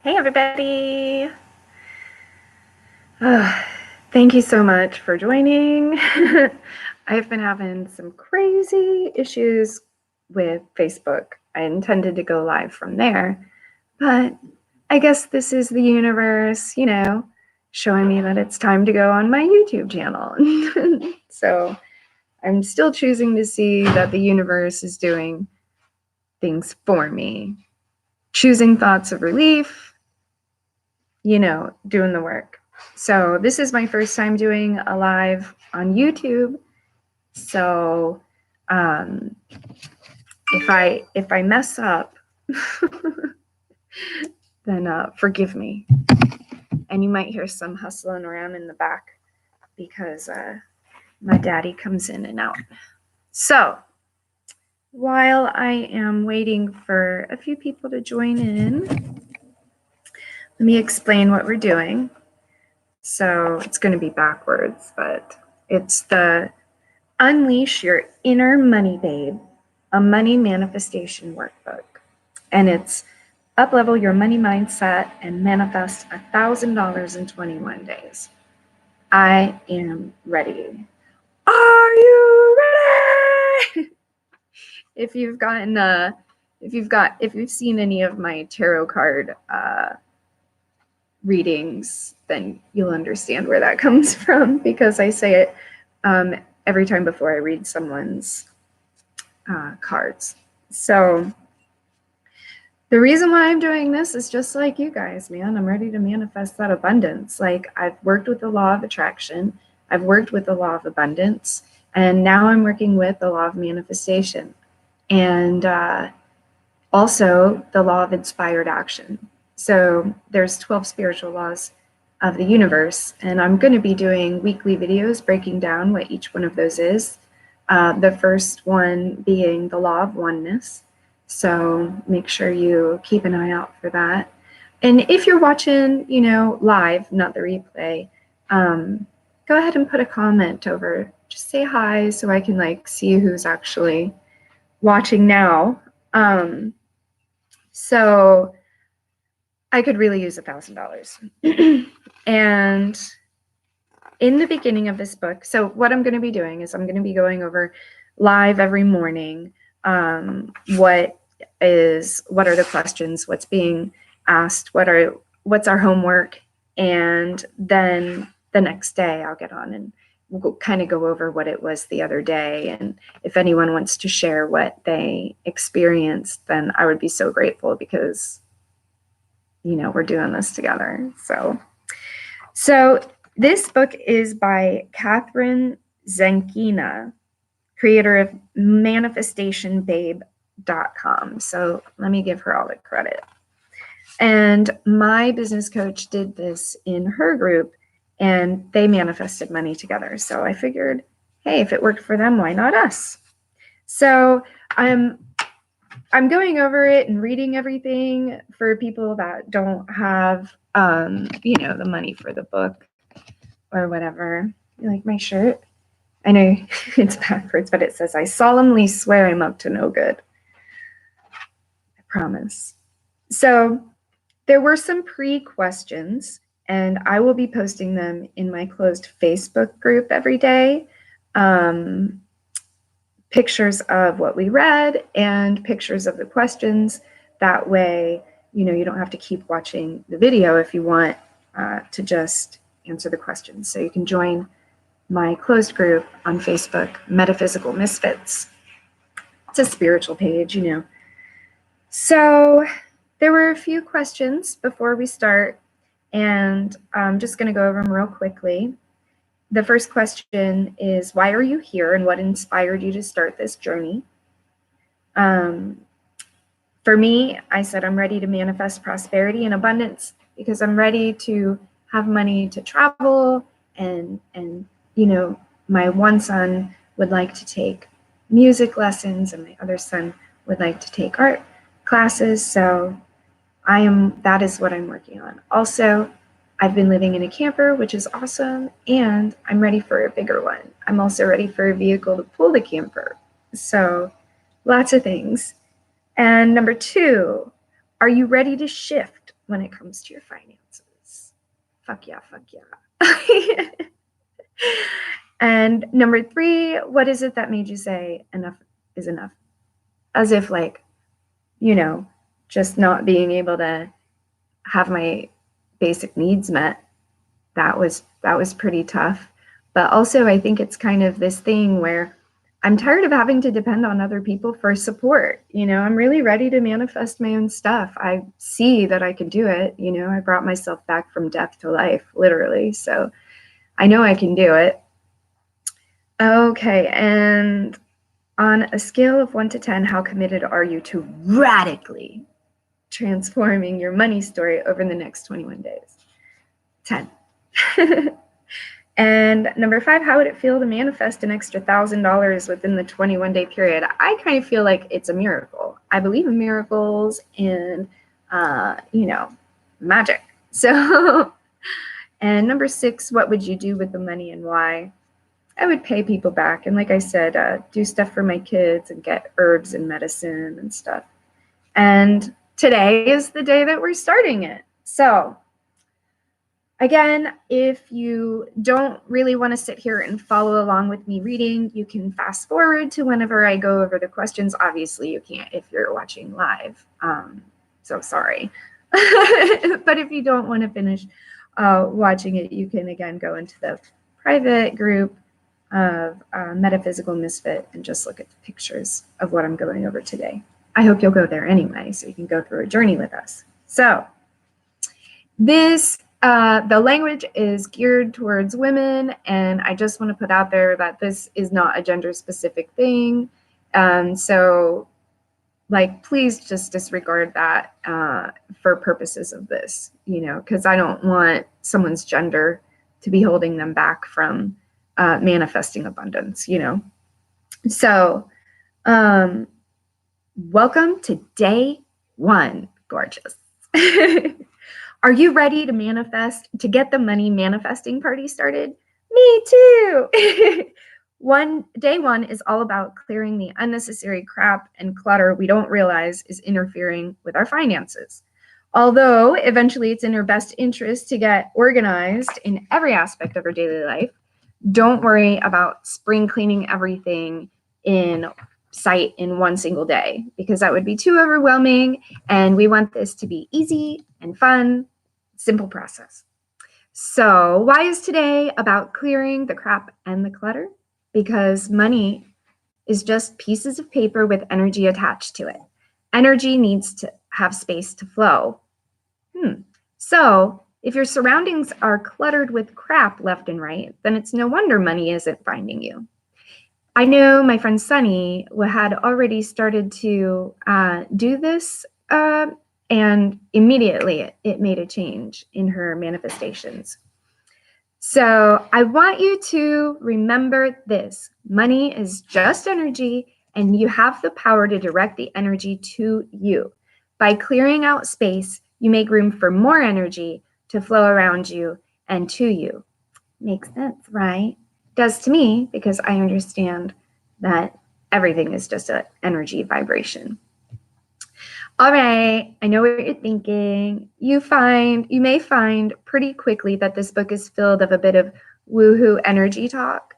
Hey everybody! Thank you so much for joining. I've been having some crazy issues with Facebook. I intended to go live from there, but I guess this is the universe, showing me that it's time to go on my YouTube channel. So I'm still choosing to see that the universe is doing things for me. Choosing thoughts of relief, doing the work. So this is my first time doing a live on YouTube. So if I mess up, then forgive me. And you might hear some hustling around in the back because my daddy comes in and out. So while I am waiting for a few people to join in, let me explain what we're doing. So it's going to be backwards, but it's the Unleash Your Inner Money Babe, a money manifestation workbook. And it's uplevel your money mindset and manifest $1,000 in 21 days. I am ready. Are you ready? If you've seen any of my tarot card readings, then you'll understand where that comes from, because I say it every time before I read someone's cards. So the reason why I'm doing this is just like you guys, man. I'm ready to manifest that abundance. Like, I've worked with the law of attraction, I've worked with the law of abundance, and now I'm working with the law of manifestation, and also the law of inspired action. So there's 12 spiritual laws of the universe, and I'm going to be doing weekly videos breaking down what each one of those is. The first one being the law of oneness. So make sure you keep an eye out for that. And if you're watching, live, not the replay, go ahead and put a comment over. Just say hi so I can see who's actually watching now. So I could really use $1,000. And in the beginning of this book, so what I'm going to be doing is I'm going to be going over live every morning. What are the questions? What's being asked? What's our homework? And then the next day I'll get on and we'll kind of go over what it was the other day. And if anyone wants to share what they experienced, then I would be so grateful, because we're doing this together. So this book is by Catherine Zenkina, creator of manifestationbabe.com. So let me give her all the credit. And my business coach did this in her group, and they manifested money together. So I figured, hey, if it worked for them, why not us? So I'm going over it and reading everything for people that don't have, the money for the book or whatever. You like my shirt? I know it's backwards, but it says, I solemnly swear I'm up to no good. I promise. So there were some pre-questions, and I will be posting them in my closed Facebook group every day. Pictures of what we read and pictures of the questions. That way, you don't have to keep watching the video if you want to just answer the questions. So you can join my closed group on Facebook, Metaphysical Misfits. It's a spiritual page, So there were a few questions before we start, and I'm just going to go over them real quickly. The first question is, why are you here, and what inspired you to start this journey? For me, I said I'm ready to manifest prosperity and abundance because I'm ready to have money to travel, and my one son would like to take music lessons, and my other son would like to take art classes. So that is what I'm working on. Also, I've been living in a camper, which is awesome, and I'm ready for a bigger one. I'm also ready for a vehicle to pull the camper. So lots of things. And number 2, are you ready to shift when it comes to your finances. Fuck yeah, fuck yeah. And number 3, what is it that made you say enough is enough? As if like, you know, just not being able to have my basic needs met, that was pretty tough. But also I think it's kind of this thing where I'm tired of having to depend on other people for support. You know, I'm really ready to manifest my own stuff. I see that I can do it. You know, I brought myself back from death to life, literally. So I know I can do it. Okay, and on a scale of 1 to 10, how committed are you to radically transforming your money story over the next 21 days? 10. And number 5, how would it feel to manifest an extra $1,000 within the 21-day period? I kind of feel like it's a miracle. I believe in miracles and, you know, magic. So, and number 6, what would you do with the money and why? I would pay people back. And like I said, do stuff for my kids and get herbs and medicine and stuff. And today is the day that we're starting it. So again, if you don't really want to sit here and follow along with me reading, you can fast forward to whenever I go over the questions. Obviously, you can't if you're watching live. So sorry. But if you don't want to finish watching it, you can again go into the private group of Metaphysical Misfit and just look at the pictures of what I'm going over today. I hope you'll go there anyway, so you can go through a journey with us. So this, the language is geared towards women, and I just want to put out there that this is not a gender-specific thing. So, like, please just disregard that for purposes of this, you know, because I don't want someone's gender to be holding them back from manifesting abundance, you know. So, welcome to day 1, gorgeous. Are you ready to manifest, to get the money manifesting party started? Me too. Day one is all about clearing the unnecessary crap and clutter we don't realize is interfering with our finances. Although eventually it's in our best interest to get organized in every aspect of our daily life, don't worry about spring cleaning everything in sight in one single day, because that would be too overwhelming. And we want this to be easy and fun, simple process. So why is today about clearing the crap and the clutter? Because money is just pieces of paper with energy attached to it. Energy needs to have space to flow. So if your surroundings are cluttered with crap left and right, then it's no wonder money isn't finding you. I know my friend Sunny had already started to do this, and immediately it made a change in her manifestations. So I want you to remember this. Money is just energy, and you have the power to direct the energy to you. By clearing out space, you make room for more energy to flow around you and to you. Makes sense, right? Does to me, because I understand that everything is just an energy vibration. All right, I know what you're thinking. You may find pretty quickly that this book is filled of a bit of woohoo energy talk.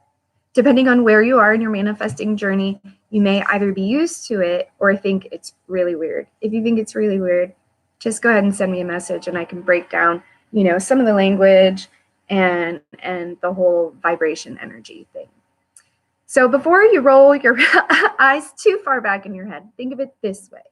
Depending on where you are in your manifesting journey, you may either be used to it or think it's really weird. If you think it's really weird, just go ahead and send me a message and I can break down, you know, some of the language and the whole vibration energy thing. So before you roll your eyes too far back in your head, think of it this way.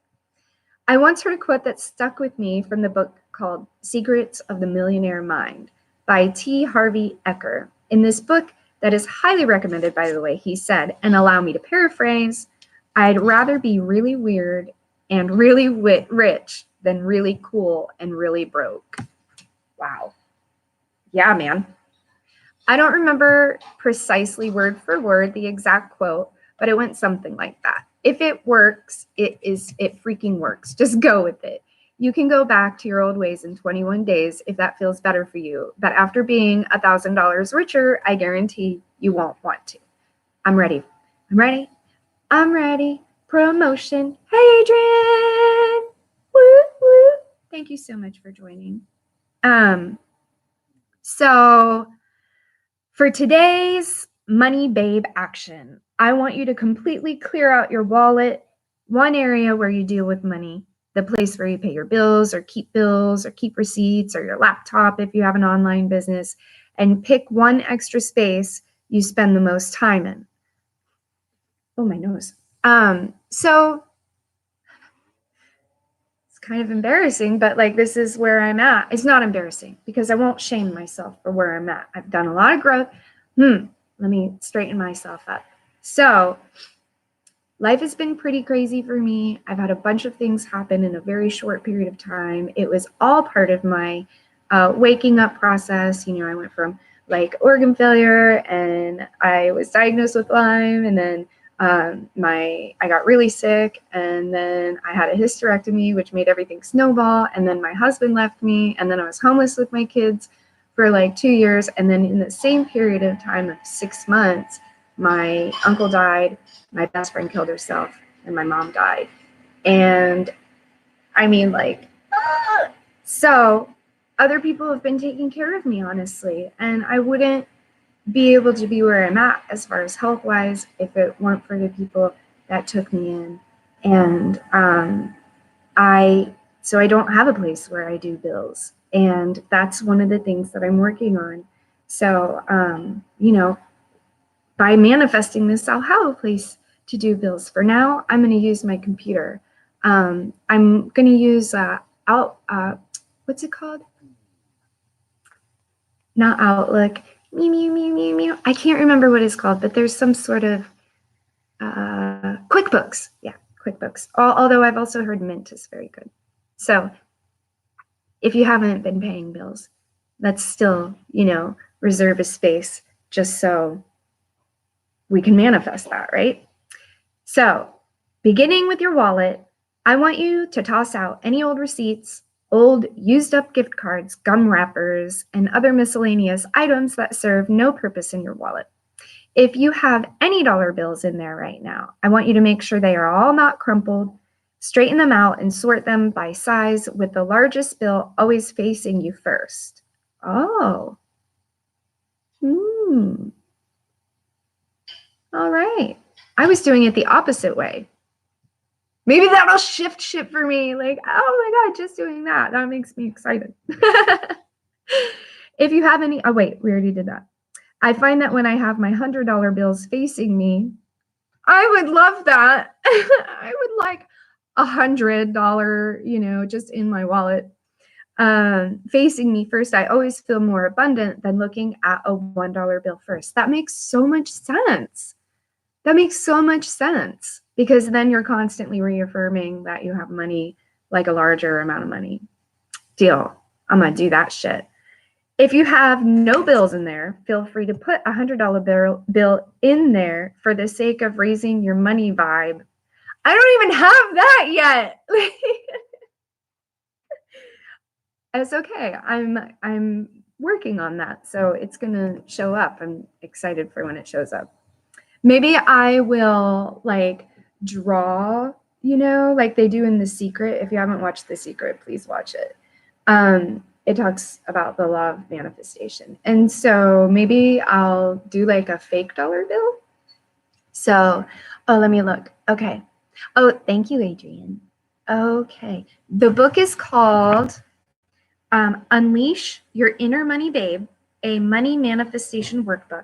I once heard a quote that stuck with me from the book called Secrets of the Millionaire Mind by T. Harvey Eker. In this book, that is highly recommended, by the way, he said, and allow me to paraphrase, I'd rather be really weird and really rich than really cool and really broke. Wow. Yeah, man. I don't remember precisely word for word the exact quote, but it went something like that. If it works, it freaking works. Just go with it. You can go back to your old ways in 21 days if that feels better for you. But after being $1,000 richer, I guarantee you won't want to. I'm ready. I'm ready. Promotion. Hey, Adrian. Woo, woo. Thank you so much for joining. So for today's Money Babe action, I want you to completely clear out your wallet, one area where you deal with money, the place where you pay your bills or keep receipts, or your laptop if you have an online business, and pick one extra space you spend the most time in. Oh, my nose. So it's kind of embarrassing, but like, this is where I'm at. It's not embarrassing because I won't shame myself for where I'm at. I've done a lot of growth. Let me straighten myself up. So life has been pretty crazy for me. I've had a bunch of things happen in a very short period of time. It was all part of my waking up process. You know, I went from like organ failure, and I was diagnosed with Lyme, and then I got really sick, and then I had a hysterectomy, which made everything snowball. And then my husband left me, and then I was homeless with my kids for like 2 years. And then in the same period of time of 6 months, my uncle died, my best friend killed herself, and my mom died. And I mean, like, so other people have been taking care of me, honestly, and I wouldn't be able to be where I'm at as far as health wise if it weren't for the people that took me in. And I don't have a place where I do bills, and that's one of the things that I'm working on. So you know, by manifesting this, I'll have a place to do bills. For now, I'm going to use my computer. I'm going to use what's it called? Not Outlook. I can't remember what it's called, but there's some sort of QuickBooks. Yeah, QuickBooks. Although I've also heard Mint is very good. So if you haven't been paying bills, let's still, you know, reserve a space just so we can manifest that, right? So beginning with your wallet, I want you to toss out any old receipts, old used up gift cards, gum wrappers, and other miscellaneous items that serve no purpose in your wallet. If you have any dollar bills in there right now, I want you to make sure they are all not crumpled, straighten them out, and sort them by size, with the largest bill always facing you first. Oh. All right. I was doing it the opposite way. Maybe that'll shift shit for me. Like, oh my God, just doing that. That makes me excited. If you have any, oh wait, we already did that. I find that when I have my $100 bills facing me, I would love that. I would like $100, you know, just in my wallet, facing me first. I always feel more abundant than looking at a $1 bill first. That makes so much sense. That makes so much sense, because then you're constantly reaffirming that you have money, like a larger amount of money. Deal. I'm going to do that shit. If you have no bills in there, feel free to put a $100 bill in there for the sake of raising your money vibe. I don't even have that yet. It's okay. I'm working on that, so it's going to show up. I'm excited for when it shows up. Maybe I will like draw, you know, like they do in The Secret. If you haven't watched The Secret, please watch it. It talks about the law of manifestation. And so maybe I'll do like a fake dollar bill. So, oh, let me look. Okay. Oh, thank you, Adrian. Okay. The book is called Unleash Your Inner Money Babe, a Money Manifestation Workbook.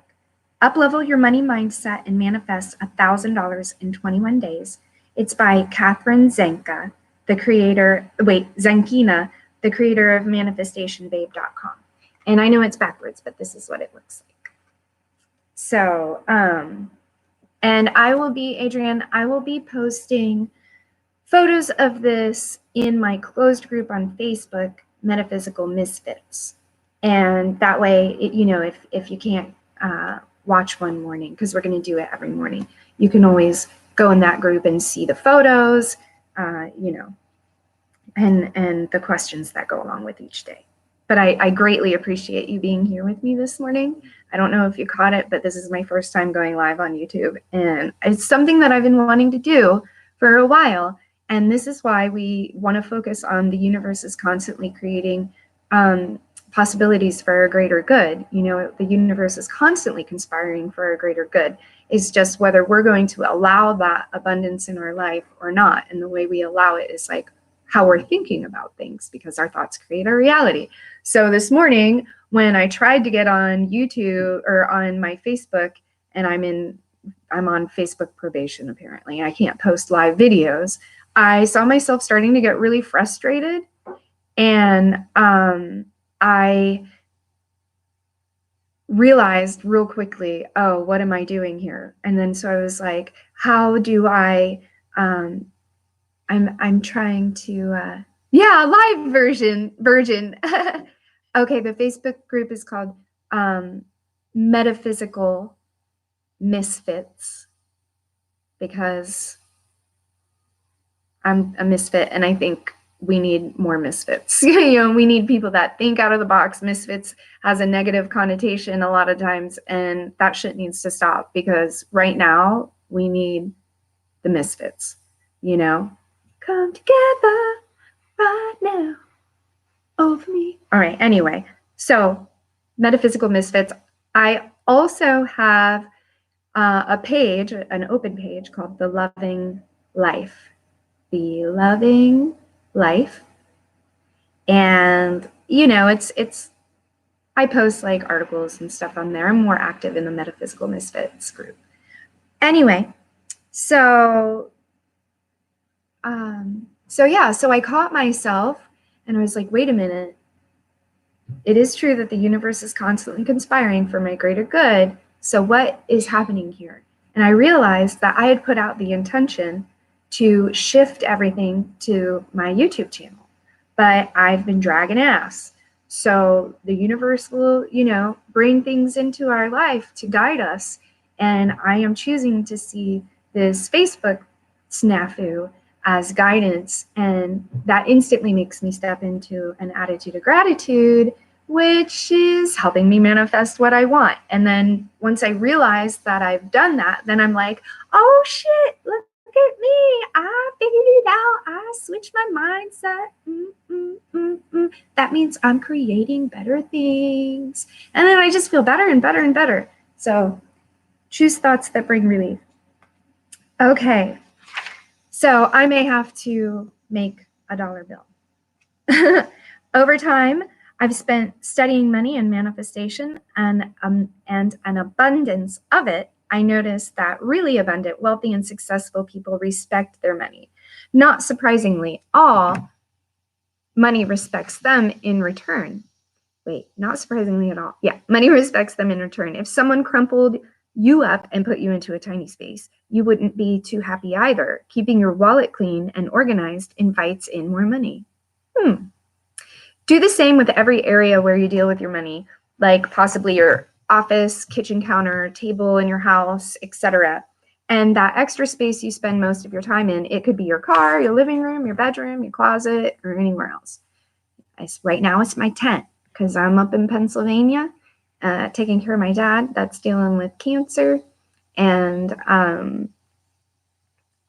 Uplevel your money mindset and manifest $1,000 in 21 days. It's by Catherine Zenkina, the creator of manifestationbabe.com. And I know it's backwards, but this is what it looks like. So, and I will be posting photos of this in my closed group on Facebook, Metaphysical Misfits. And that way, you know, if you can't watch one morning, because we're going to do it every morning, you can always go in that group and see the photos, you know, and the questions that go along with each day. But I greatly appreciate you being here with me this morning. I don't know if you caught it, but this is my first time going live on YouTube, and it's something that I've been wanting to do for a while. And this is why we want to focus on the universe is constantly creating possibilities for our greater good. You know, the universe is constantly conspiring for our greater good. It's just whether we're going to allow that abundance in our life or not. And the way we allow it is like how we're thinking about things, because our thoughts create our reality. So this morning, when I tried to get on YouTube or on my Facebook, and I'm on Facebook probation, apparently. I can't post live videos. I saw myself starting to get really frustrated, and I realized real quickly, oh, what am I doing here? And then so I was like, how do I I'm trying to live version. Okay, the Facebook group is called Metaphysical Misfits, because I'm a misfit, and I think we need more misfits. You know, we need people that think out of the box. Misfits has a negative connotation a lot of times, and that shit needs to stop, because right now we need the misfits, you know? Come together right now over me. All right, anyway, so Metaphysical Misfits. I also have a page, an open page called The Loving Life. The Loving Life. And, you know, it's I post like articles and stuff on there. I'm more active in the Metaphysical Misfits group. Anyway, so so I caught myself and I was like, wait a minute. It is true that the universe is constantly conspiring for my greater good. So what is happening here? And I realized that I had put out the intention to shift everything to my YouTube channel, but I've been dragging ass. So the universe will, you know, bring things into our life to guide us. And I am choosing to see this Facebook snafu as guidance. And that instantly makes me step into an attitude of gratitude, which is helping me manifest what I want. And then once I realize that I've done that, then I'm like, oh shit, look at me. I figured it out. I switched my mindset. That means I'm creating better things. And then I just feel better and better and better. So choose thoughts that bring relief. Okay. So I may have to make a dollar bill. Over time, I've spent studying money and manifestation and an abundance of it. I noticed that really abundant, wealthy, and successful people respect their money. Not surprisingly, all money respects them in return. Wait, not surprisingly at all. Yeah, money respects them in return. If someone crumpled you up and put you into a tiny space, you wouldn't be too happy either. Keeping your wallet clean and organized invites in more money. Do the same with every area where you deal with your money, like possibly your office, kitchen counter, table in your house, etc. And that extra space you spend most of your time in, it could be your car, your living room, your bedroom, your closet, or anywhere else. Right now it's my tent, because I'm up in Pennsylvania taking care of my dad that's dealing with cancer. And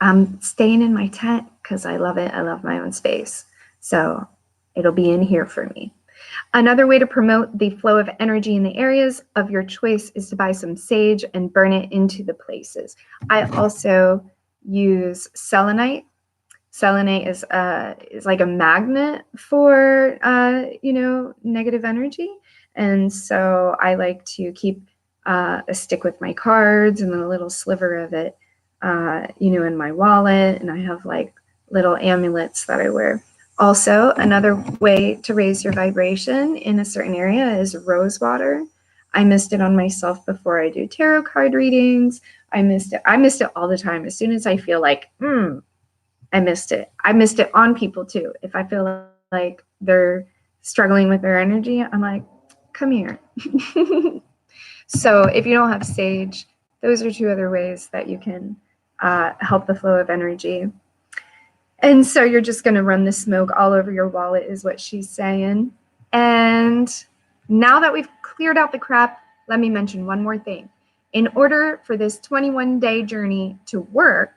I'm staying in my tent because I love it. I love my own space. So it'll be in here for me. Another way to promote the flow of energy in the areas of your choice is to buy some sage and burn it into the places. I also use selenite. Selenite is like a magnet for negative energy, and so I like to keep a stick with my cards and then a little sliver of it, in my wallet, and I have like little amulets that I wear. Also, another way to raise your vibration in a certain area is rose water. I mist it on myself before I do tarot card readings. I mist it all the time. As soon as I feel like, I missed it. I missed it on people too. If I feel like they're struggling with their energy, I'm like, come here. So if you don't have sage, those are two other ways that you can help the flow of energy. And so you're just going to run the smoke all over your wallet is what she's saying. And now that we've cleared out the crap, let me mention one more thing. In order for this 21-day journey to work,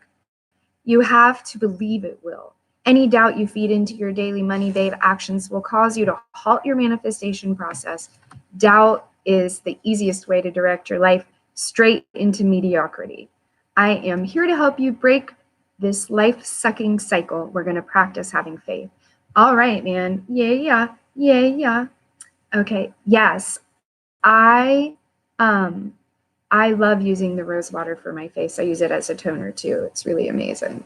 You have to believe it will. Any doubt you feed into your daily Money Babe actions will cause you to halt your manifestation process. Doubt is the easiest way to direct your life straight into mediocrity. I am here to help you break this life-sucking cycle. We're going to practice having faith. All right, man. Yeah. Okay. Yes. I love using the rose water for my face. I use it as a toner too. It's really amazing.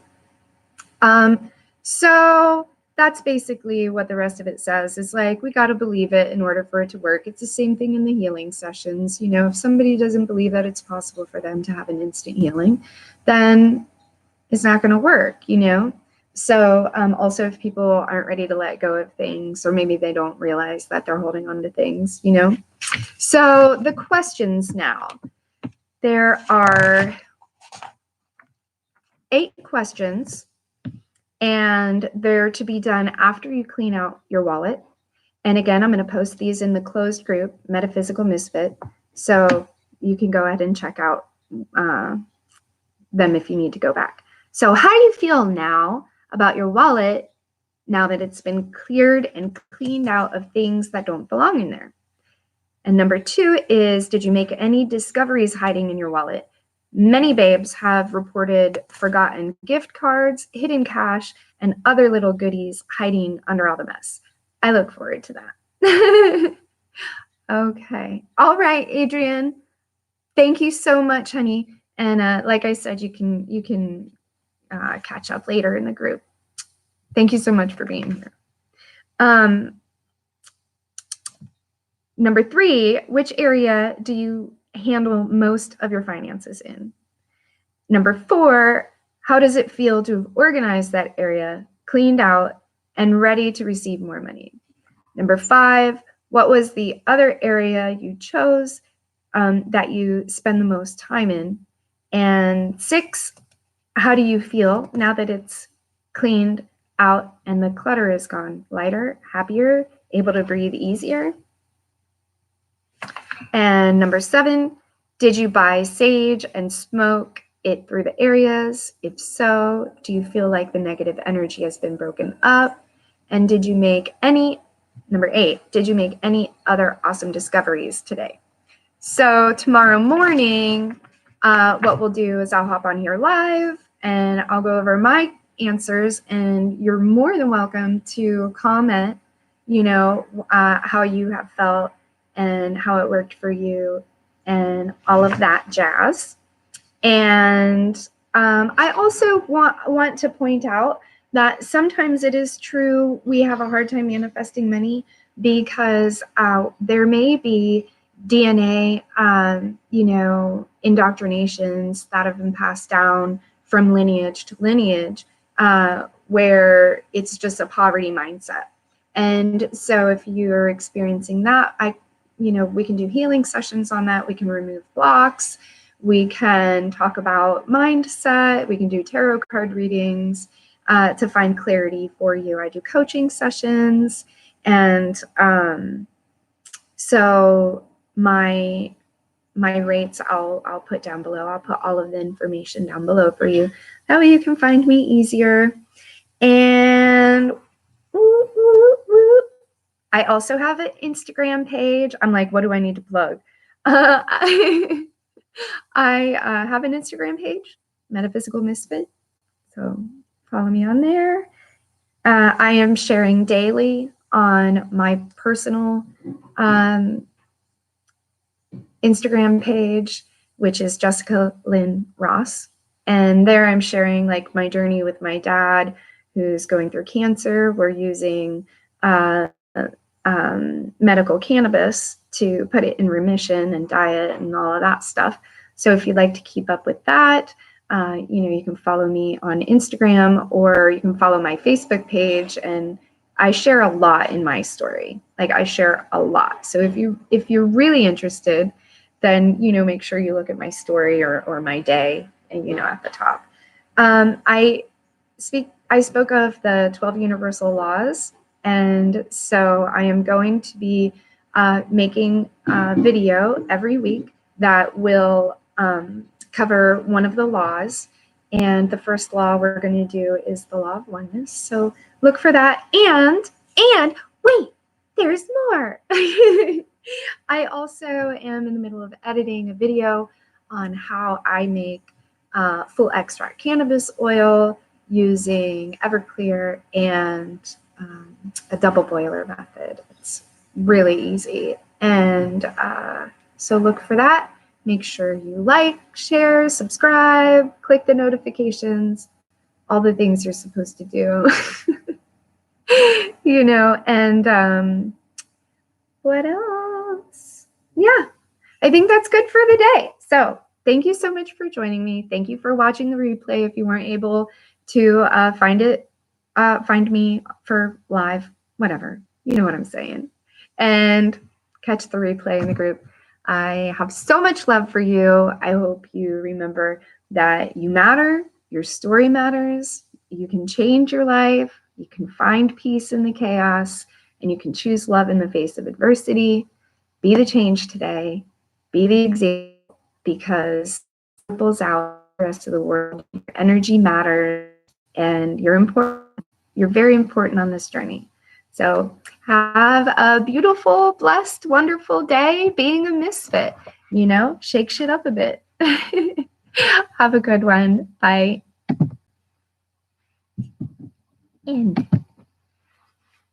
So that's basically what the rest of it says. Is like, we got to believe it in order for it to work. It's the same thing in the healing sessions. You know, if somebody doesn't believe that it's possible for them to have an instant healing, then it's not going to work, you know? So also, if people aren't ready to let go of things, or maybe they don't realize that they're holding on to things, you know? So the questions now. There are 8 questions, and they're to be done after you clean out your wallet. And again, I'm going to post these in the closed group, Metaphysical Misfit, so you can go ahead and check out them if you need to go back. So how do you feel now about your wallet now that it's been cleared and cleaned out of things that don't belong in there? And number 2 is, did you make any discoveries hiding in your wallet? Many babes have reported forgotten gift cards, hidden cash, and other little goodies hiding under all the mess. I look forward to that. Okay. All right, Adrienne. Thank you so much, honey. And like I said, you can catch up later in the group. Thank you so much for being here. Number 3, which area do you handle most of your finances in? Number 4, how does it feel to have organized that area, cleaned out, and ready to receive more money? Number 5, what was the other area you chose that you spend the most time in? And 6, how do you feel now that it's cleaned out and the clutter is gone? Lighter, happier, able to breathe easier? And number 7, did you buy sage and smoke it through the areas? If so, do you feel like the negative energy has been broken up? And did you make any, number 8, did you make any other awesome discoveries today? So tomorrow morning, what we'll do is I'll hop on here live and I'll go over my answers, and you're more than welcome to comment, you know, how you have felt and how it worked for you and all of that jazz. And I also want to point out that sometimes it is true we have a hard time manifesting money because there may be DNA, you know, indoctrinations that have been passed down from lineage to lineage, where it's just a poverty mindset. And so if you're experiencing that, you know, we can do healing sessions on that. We can remove blocks. We can talk about mindset. We can do tarot card readings to find clarity for you. I do coaching sessions. And so my rates I'll put down below. I'll put all of the information down below for you. That way you can find me easier. And I also have an Instagram page. I'm like, what do I need to plug? I have an Instagram page, Metaphysical Misfit. So follow me on there. I am sharing daily on my personal Instagram page, which is Jessica Lynn Ross. And there I'm sharing like my journey with my dad, who's going through cancer. We're using medical cannabis to put it in remission, and diet and all of that stuff. So if you'd like to keep up with that, you know, you can follow me on Instagram, or you can follow my Facebook page. And I share a lot in my story. Like, I share a lot. So if you're really interested, then, you know, make sure you look at my story or my day, and, you know, at the top. I spoke of the 12 universal laws. And so I am going to be making a video every week that will cover one of the laws. And the first law we're going to do is the law of oneness. So look for that. And wait, there's more. I also am in the middle of editing a video on how I make full extract cannabis oil using Everclear and a double boiler method. It's really easy. And so look for that. Make sure you like, share, subscribe, click the notifications, all the things you're supposed to do. You know, and what else? Yeah, I think that's good for the day. So thank you so much for joining me. Thank you for watching the replay if you weren't able to find me for live, whatever. You know what I'm saying. And catch the replay in the group. I have so much love for you. I hope you remember that you matter, your story matters, you can change your life, you can find peace in the chaos, and you can choose love in the face of adversity. Be the change today. Be the example, because it ripples out the rest of the world. Your energy matters, and you're important. You're very important on this journey. So have a beautiful, blessed, wonderful day being a misfit. You know, shake shit up a bit. Have a good one. Bye. End.